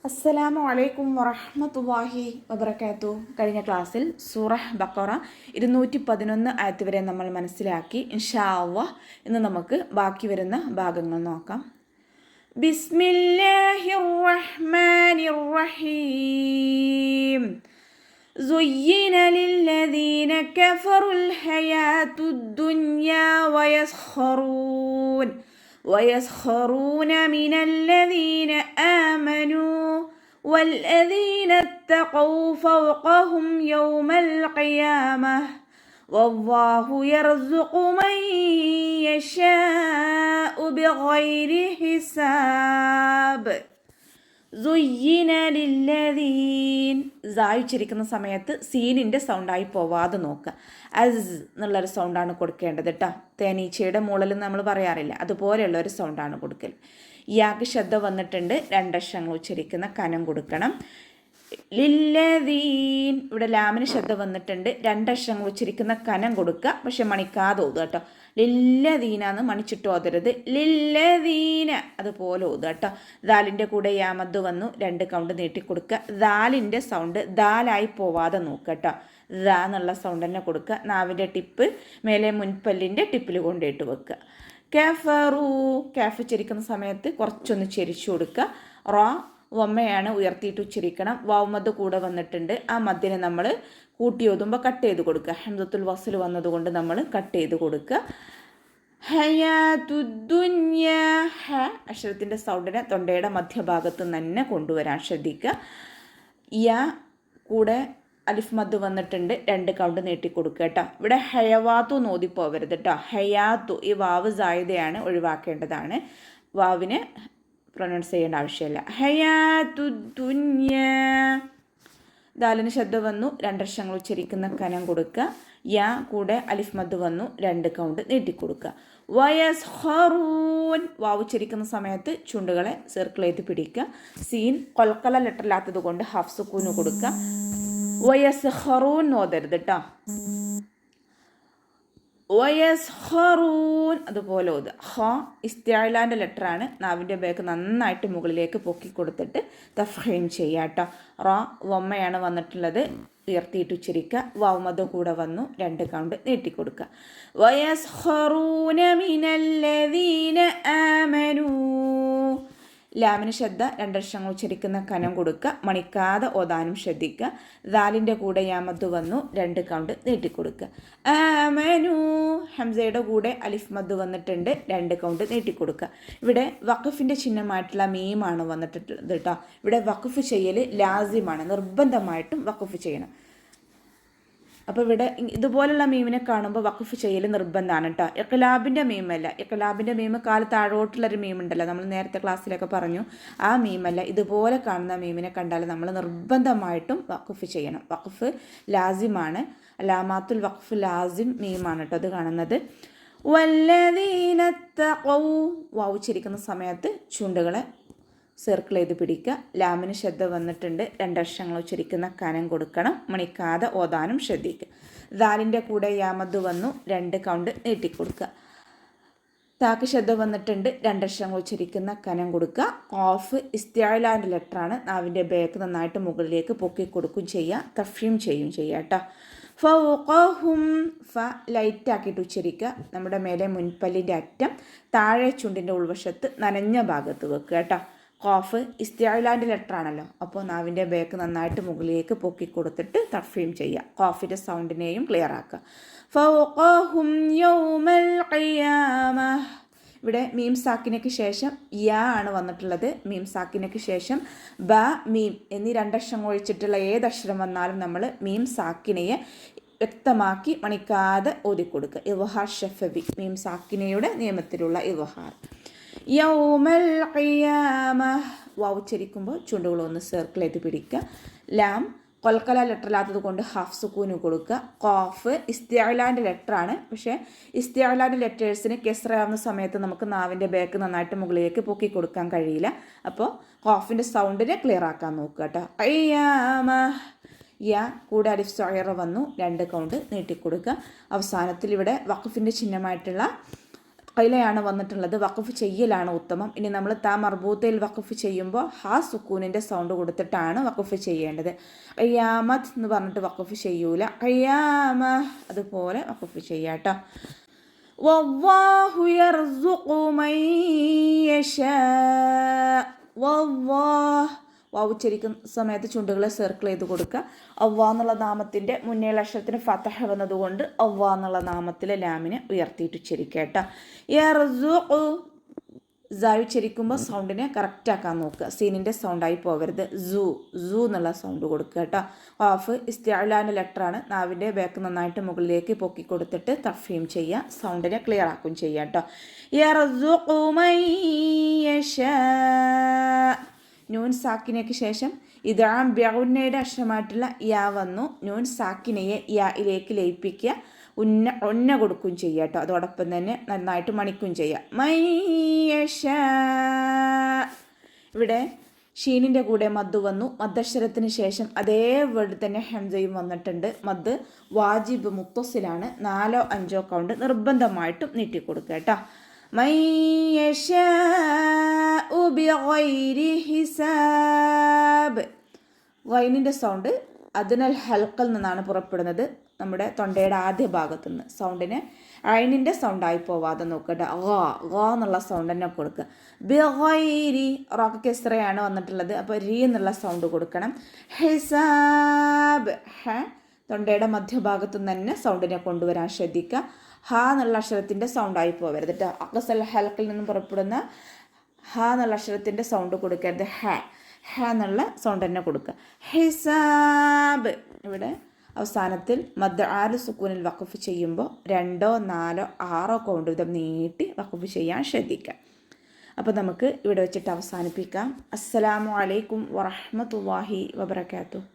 അസ്സലാമു അലൈക്കും വറഹ്മത്തുള്ളാഹി വബറകാതുഹു. കഴിഞ്ഞ ക്ലാസ്സിൽ സൂറഹ് ബഖറ 211 ആയത്ത് വരെ നമ്മൾ മനസ്സിലാക്കി. ഇൻഷാ അല്ലാഹ് ഇന്ന് നമുക്ക് ബാക്കി വരുന്ന ഭാഗങ്ങൾ നോക്കാം. ബിസ്മില്ലാഹിർ റഹ്മാനിർ റഹീം. زين للذين كفروا الحياة الدنيا ويسخرون من الذين آمنوا والذين اتقوا فوقهم يوم القيامة والله يرزق من يشاء بغير حساب. ഉച്ചരിക്കുന്ന സമയത്ത് സീനിൻ്റെ സൗണ്ടായി പോവാതെ നോക്കുക. അസ് എന്നുള്ളൊരു സൗണ്ടാണ് കൊടുക്കേണ്ടത് കേട്ടോ. തേനീച്ചയുടെ മുകളിൽ നമ്മൾ പറയാറില്ല, അതുപോലെയുള്ള ഒരു സൗണ്ടാണ് കൊടുക്കൽ. യാക്ക് ശ്രദ്ധ വന്നിട്ടുണ്ട്, രണ്ടക്ഷരങ്ങൾ ഉച്ചരിക്കുന്ന കനം കൊടുക്കണം. ലില്ലദീൻ, ഇവിടെ ലാമിന് ശ്രദ്ധ വന്നിട്ടുണ്ട്, രണ്ടക്ഷരങ്ങൾ ഉച്ചരിക്കുന്ന കനം കൊടുക്കുക, പക്ഷെ മണിക്കാതെ ഓതുക കേട്ടോ. ലില്ലദീനാന്ന് മണിച്ചിട്ട് ഓതരുത്. ലില്ലദീന അതുപോലെ ഓതുക കേട്ടോ. ദാലിൻ്റെ കൂടെ യാമദ് വന്നു, 2 കൗണ്ട് നീട്ടിക്കൊടുക്കുക. ദാലിൻ്റെ സൗണ്ട് ദാലായി പോവാതെ നോക്കുക കേട്ടോ. ദാ എന്നുള്ള സൗണ്ട് തന്നെ കൊടുക്കുക. നാവിൻ്റെ ടിപ്പ് മേലെ മുൻപല്ലിൻ്റെ ടിപ്പിൽ കൊണ്ടിട്ട് വെക്കുക. കഫറു, കാഫ് ഉച്ചരിക്കുന്ന സമയത്ത് കുറച്ചൊന്ന് ചെരിച്ചു കൊടുക്കുക. റ വമ്മയാണ് ഉയർത്തിയിട്ട് ഉച്ചരിക്കണം. വാവുമദ് കൂടെ വന്നിട്ടുണ്ട്, ആ മദ്ദിനെ നമ്മൾ കൂട്ടി ഓതുമ്പോൾ കട്ട് ചെയ്ത് കൊടുക്കുക. ഹംസത്തുൽ വസ്ൽ വന്നതുകൊണ്ട് നമ്മൾ കട്ട് ചെയ്ത് കൊടുക്കുക. ഹയാതുദ്ദുന്യ, ഹ അക്ഷരത്തിൻ്റെ സൗണ്ടിനെ തൊണ്ടയുടെ മധ്യഭാഗത്ത് തന്നെ കൊണ്ടുവരാൻ ശ്രദ്ധിക്കുക. യ കൂടെ അലിഫ് മദ് വന്നിട്ടുണ്ട്, 2 കൗണ്ട് നീട്ടിക്കൊടുക്കുക കേട്ടോ. ഇവിടെ ഹയവാത്തു നോദിപ്പോവരുത് കേട്ടോ. ഹയാത്തു, ഈ വാവ് സായിദയാണ്, ഒഴിവാക്കേണ്ടതാണ്. വാവിന് പ്രൊനൗൺസ് ചെയ്യേണ്ട ആവശ്യമില്ല. ഹയാതുദ്ദുന്യ. ദാലിന് ശബ്ദ വന്നു, 2 അക്ഷരങ്ങൾ ഉച്ചരിക്കുന്ന കനം കൊടുക്കുക. യാ കൂടെ അലിഫ് മദ് വന്നു, 2 കൗണ്ട് നീട്ടിക്കൊടുക്കുക. വയസ്ഖറൂൻ, വാവ് ഉച്ചരിക്കുന്ന സമയത്ത് ചുണ്ടുകളെ സർക്കിൾ ചെയ്ത് പിടിക്കുക. സീൻ കൊൽക്കല ലെറ്ററില്ലാത്തത് കൊണ്ട് ഹാഫ് സുക്കൂന് കൊടുക്കുക. വയസ്ഖറൂൻ ഓതരുത് കേട്ടോ. വയസ്ഖറൂൻ അതുപോലെ ഓതുക. ഹ ഇസ്തിഅലാൻ്റെ ലെറ്ററാണ്, നാവിൻ്റെ ബാക്ക് നന്നായിട്ട് മുകളിലേക്ക് പൊക്കി കൊടുത്തിട്ട് തഫ്ഹീം ചെയ്യുക കേട്ടോ. റ വമ്മയാണ് വന്നിട്ടുള്ളത്, ഉയർത്തിയിട്ട് ഉച്ചരിക്കുക. വാവുമദ് കൂടെ വന്നു, 2 കൗണ്ട് നീട്ടിക്കൊടുക്കുക. വയസ്ഖറൂന മിനല്ലദീന ആമനൂ. ലാമിന് ശ്രദ്ധ, 2 അക്ഷരങ്ങൾ ഉച്ചരിക്കുന്ന കനം കൊടുക്കുക, മണിക്കാതെ ഓതാനും ശ്രദ്ധിക്കുക. ദാലിൻ്റെ കൂടെ യാമദ് വന്നു, 2 കൗണ്ട് നീട്ടിക്കൊടുക്കുക. ആമനു, ഹംസയുടെ കൂടെ അലിഫ് മദ് വന്നിട്ടുണ്ട്, 2 കൗണ്ട് നീട്ടിക്കൊടുക്കുക. ഇവിടെ വഖഫിൻ്റെ ചിഹ്നമായിട്ടുള്ള മീമാണ് വന്നിട്ടുള്ളത് കേട്ടോ. ഇവിടെ വഖഫ് ചെയ്യൽ ലാസിമാണ്, നിർബന്ധമായിട്ടും വഖഫ് ചെയ്യണം. അപ്പോൾ ഇവിടെ ഇതുപോലുള്ള മീമിനെ കാണുമ്പോൾ വഖഫ് ചെയ്യൽ നിർബന്ധമാണ് കേട്ടോ. ഇഖ്ലാബിൻ്റെ മീമല്ല. ഇഖ്ലാബിൻ്റെ മീം കാല് താഴോട്ടുള്ളൊരു മീമുണ്ടല്ലോ, നമ്മൾ നേരത്തെ ക്ലാസ്സിലൊക്കെ പറഞ്ഞു, ആ മീമല്ല. ഇതുപോലെ കാണുന്ന മീമിനെ കണ്ടാൽ നമ്മൾ നിർബന്ധമായിട്ടും വഖഫ് ചെയ്യണം. വഖഫ് ലാസിമാണ്, അലാമാത്തുൽ വഖഫ് ലാസിം മീമാണ് കേട്ടോ അത് കാണുന്നത്. വല്ലദീന തഖൗ, വാവ് ഉച്ചരിക്കുന്ന സമയത്ത് ചുണ്ടുകളെ സർക്കിൾ ചെയ്ത് പിടിക്കുക. ലാമിന് ശ്രദ്ധ വന്നിട്ടുണ്ട്, 2 അക്ഷരങ്ങൾ ഉച്ചരിക്കുന്ന കനം കൊടുക്കണം, മണിക്കാതെ ഓതാനും ശ്രദ്ധിക്കുക. ദാലിൻ്റെ കൂടെ യാമദ് വന്നു, 2 കൗണ്ട് നീട്ടിക്കൊടുക്കുക. താക്ക് ശ്രദ്ധ വന്നിട്ടുണ്ട്, 2 അക്ഷരങ്ങൾ ഉച്ചരിക്കുന്ന കനം കൊടുക്കുക. ഖാഫ് ഇസ്തിഅലാൻ്റെ ലെറ്ററാണ്, നാവിൻ്റെ ബാക്ക് നന്നായിട്ട് മുകളിലേക്ക് പൊക്കി കൊടുക്കുകയും ചെയ്യുക, തഫ്ഹീം ചെയ്യുകയും ചെയ്യുക കേട്ടോ. ഫൗഖഹും, ഫ ലൈറ്റ് ആക്കിയിട്ട് ഉച്ചരിക്കുക. നമ്മുടെ മേലെ മുൻപല്ലിൻ്റെ അറ്റം താഴെ ചുണ്ടിൻ്റെ ഉൾവശത്ത് നനഞ്ഞ ഭാഗത്ത് വെക്കുക കേട്ടോ. ഖാഫ് ഇസ്തിഅലാൻ്റെ ലെറ്ററാണല്ലോ, അപ്പോൾ നാവിൻ്റെ ബാക്ക് നന്നായിട്ട് മുകളിലേക്ക് പൊക്കി കൊടുത്തിട്ട് തഫ്ഹീം ചെയ്യുക. ഖാഫിൻ്റെ സൗണ്ടിനെയും ക്ലിയർ ആക്കുക. ഫൗഖഹും യൗമൽ ഖിയാമ, ഇവിടെ മീം സാക്കിനയ്ക്ക് ശേഷം യാ ആണ് വന്നിട്ടുള്ളത്. മീം സാക്കിനയ്ക്ക് ശേഷം ബ മീം എന്നീ 2 അക്ഷരം ഒഴിച്ചിട്ടുള്ള ഏതക്ഷരം വന്നാലും നമ്മൾ മീം സാക്കിനയെ വ്യക്തമാക്കി മണിക്കാതെ ഓതിക്കൊടുക്കുക. ഇവഹാർ ഷഫവി, മീം സാക്കിനയുടെ നിയമത്തിലുള്ള ഇവഹാർ. യൗമൽ ഖിയാമ, വാവ് ഉച്ചരിക്കുമ്പോൾ ചുണ്ടുകളൊന്ന് സർക്കിൾ ചെയ്ത് പിടിക്കുക. ലാം കൊൽക്കല ലെറ്ററില്ലാത്തത് കൊണ്ട് ഹാഫ് സുക്കൂന് കൊടുക്കുക. ഖാഫ് ഇസ്തിഅലാൻ്റെ ലെറ്ററാണ്, പക്ഷേ ഇസ്തിഅലാൻ്റെ ലെറ്റേഴ്സിന് കെസ്റാവുന്ന സമയത്ത് നമുക്ക് നാവിൻ്റെ ബാക്ക് നന്നായിട്ട് മുകളിലേക്ക് പൊക്കി കൊടുക്കാൻ കഴിയില്ല. അപ്പോൾ ഖാഫിൻ്റെ സൗണ്ടിനെ ക്ലിയർ ആക്കാൻ നോക്കുക കേട്ടോ. ഖിയാമ, യ കൂടെ അലിഫ് സൊയറ വന്നു, 2 കൗണ്ട് നീട്ടിക്കൊടുക്കുക. അവസാനത്തിൽ ഇവിടെ വഖഫിൻ്റെ ചിഹ്നമായിട്ടുള്ള ഖൈലയാണ് വന്നിട്ടുള്ളത്. വഖഫ് ചെയ്യലാണ് ഉത്തമം. ഇനി നമ്മൾ താ മർബൂത്തയിൽ വഖഫ് ചെയ്യുമ്പോൾ ഹാ സുക്കൂനിൻ്റെ സൗണ്ട് കൊടുത്തിട്ടാണ് വഖഫ് ചെയ്യേണ്ടത്. ഖിയാമത്ത് എന്ന് പറഞ്ഞിട്ട് വഖഫ് ചെയ്യൂല. ഖിയാമ അതുപോലെ വഖഫ് ചെയ്യാട്ടോ. വല്ലാഹു യർസുഖു മൻ യശാ. വല്ലാഹ് വാവ് ഉച്ചരിക്കുന്ന സമയത്ത് ചുണ്ടുകളെ സർക്കിൾ ചെയ്ത് കൊടുക്കുക. അവ്വ എന്നുള്ള നാമത്തിൻ്റെ മുന്നേയുള്ള അക്ഷരത്തിന് ഫതഹ വന്നതുകൊണ്ട് അവ്വ എന്നുള്ള നാമത്തിലെ ലാമിനെ ഉയർത്തിയിട്ട് ഉച്ചരിക്കുക കേട്ടോ. യർസുഖു സായ് ഉച്ചരിക്കുമ്പോൾ സൗണ്ടിനെ കറക്റ്റാക്കാൻ നോക്കുക. സീനിൻ്റെ സൗണ്ടായി പോകരുത്. സൂ എന്നുള്ള സൗണ്ട് കൊടുക്കുക കേട്ടോ. ഖാഫ് ഇസ്തിഅലാൻ്റെ ലെറ്ററാണ്. നാവിൻ്റെ ബാക്ക് നന്നായിട്ട് മുകളിലേക്ക് പൊക്കി കൊടുത്തിട്ട് തഫ്ഹീം ചെയ്യുക. സൗണ്ടിനെ ക്ലിയർ ആക്കും ചെയ്യുക കേട്ടോ. യർസുഖു മൻ യശാ. നൂൻ സാക്കിനയ്ക്ക് ശേഷം ഇദ്ഗാം ബിഗുന്നയുടെ അക്ഷരമായിട്ടുള്ള യാ വന്നു. നൂൻ സാക്കിനയെ യായിലേക്ക് ലയിപ്പിക്കുക. ഉന്ന കൊടുക്കുകയും ചെയ്യുക കേട്ടോ. അതോടൊപ്പം തന്നെ നന്നായിട്ട് മണിക്കുകയും ചെയ്യുക. മൻ യശാ. ഇവിടെ ഷീനിൻ്റെ കൂടെ മദ് വന്നു. മദ്ദക്ഷരത്തിന് ശേഷം അതേ വേർഡ് തന്നെ ഹംസയും വന്നിട്ടുണ്ട്. മദ് വാജിബ് മുത്തസിലാണ്. 4 or 5 കൗണ്ട് നിർബന്ധമായിട്ടും നീട്ടിക്കൊടുക്കുക കേട്ടോ. മൻ യശാഉ ബിഗൈരി ഹിസാബ്. ഗൈനിൻ്റെ സൗണ്ട് അദ്നൽ ഹൽക്കിൽ നിന്നാണ് പുറപ്പെടുന്നത്. നമ്മുടെ തൊണ്ടയുടെ ആദ്യ ഭാഗത്തു നിന്ന് സൗണ്ടിന് ഐനിൻ്റെ സൗണ്ടായി പോവാതെ നോക്കട്ടെ. ഗ എന്നുള്ള സൗണ്ട് തന്നെ കൊടുക്കുക. ബിഗൈരി റോക്ക് കെസ്റയാണ് വന്നിട്ടുള്ളത്. അപ്പോൾ രി എന്നുള്ള സൗണ്ട് കൊടുക്കണം. ഹിസാബ് ഹ തൊണ്ടയുടെ മധ്യഭാഗത്തു നിന്ന് തന്നെ സൗണ്ടിനെ കൊണ്ടുവരാൻ ശ്രദ്ധിക്കുക. ഹ എന്നുള്ള അക്ഷരത്തിൻ്റെ സൗണ്ടായി പോകരുത് കേട്ടോ. അഖസൽ ഹൽക്കിൽ നിന്നും പുറപ്പെടുന്ന ഹ എന്നുള്ള അക്ഷരത്തിൻ്റെ സൗണ്ട് കൊടുക്കരുത്. ഹ എന്നുള്ള സൗണ്ട് തന്നെ കൊടുക്കുക. ഹിസാബ്. ഇവിടെ അവസാനത്തിൽ മദ് ആല് സുക്കൂനിൽ വഖഫ് ചെയ്യുമ്പോൾ 2, 4, 6 കൗണ്ട് വീതം നീട്ടി വഖഫ് ചെയ്യാൻ ശ്രദ്ധിക്കുക. അപ്പോൾ നമുക്ക് ഇവിടെ വെച്ചിട്ട് അവസാനിപ്പിക്കാം. അസ്സലാമു അലൈക്കും വറഹ്മത്തുള്ളാഹി വബറകാതുഹു.